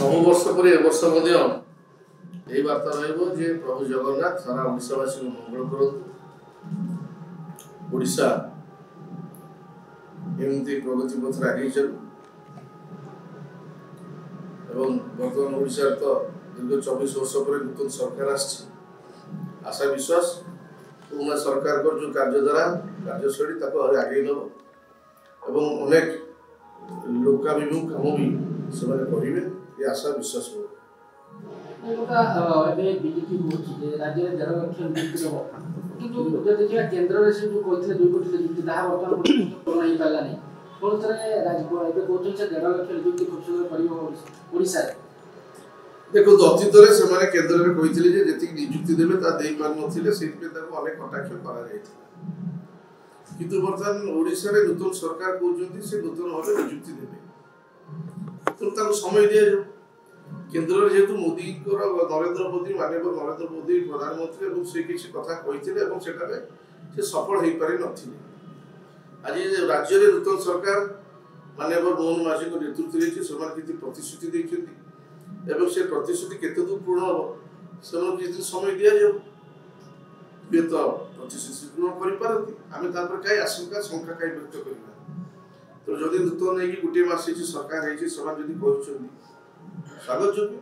सब वर्ष पर ए वर्ष यही बार्ता रे प्रभु जगन्नाथ सारा ओडावासी को मंगल करा एमती प्रगति पथ आगे चलू बर्तमान ओडिशा तो दीर्घ 24 वर्ष पर नूतन सरकार आशा विश्वास पुराना सरकार को जो कार्यधारा कार्यशैली आगे नब अनेक लोकाभिमुख काम भी से करेंगे ये आशा विश्वास हो बीजेपी राज्य में 11 लाख नियुक्ति देव किंतु देखिए केन्द्र से जो कहते 2 कोटी नियुक्ति ताहा वर्तमान पूर्ण हो पाला नहीं कोन तरह राज्य कहते 1.5 लाख नियुक्ति खर्च ओडिशा देखो अतीत में केन्द्र में कहते जी नियुक्ति देवे पार ना अनेक कटाक्ष कर किंतु बर्तमान ओडिशा रे नूतन सरकार कहते से नूतन भाव नियुक्ति देवे तो समय दि जाऊ केन्द्र जेहेतु मोदी नरेंद्र मोदी माननीय नरेंद्र मोदी प्रधानमंत्री और से किसी कथा कहते सफल हो पारि नथिले आज राज्य में नूतन सरकार माननीय मोहन माझी को नेतृत्व में प्रतिश्रुति देखते से प्रतिश्रुति केते दूर पूर्ण हम से समय दि जाऊ ये तो प्रतिश्रुति पूर्ण करती आम कहीं आशंका शंका कहीं व्यक्त करना तो जदि नूतन नहीं गोटे मास सरकार स्वागत योग्य।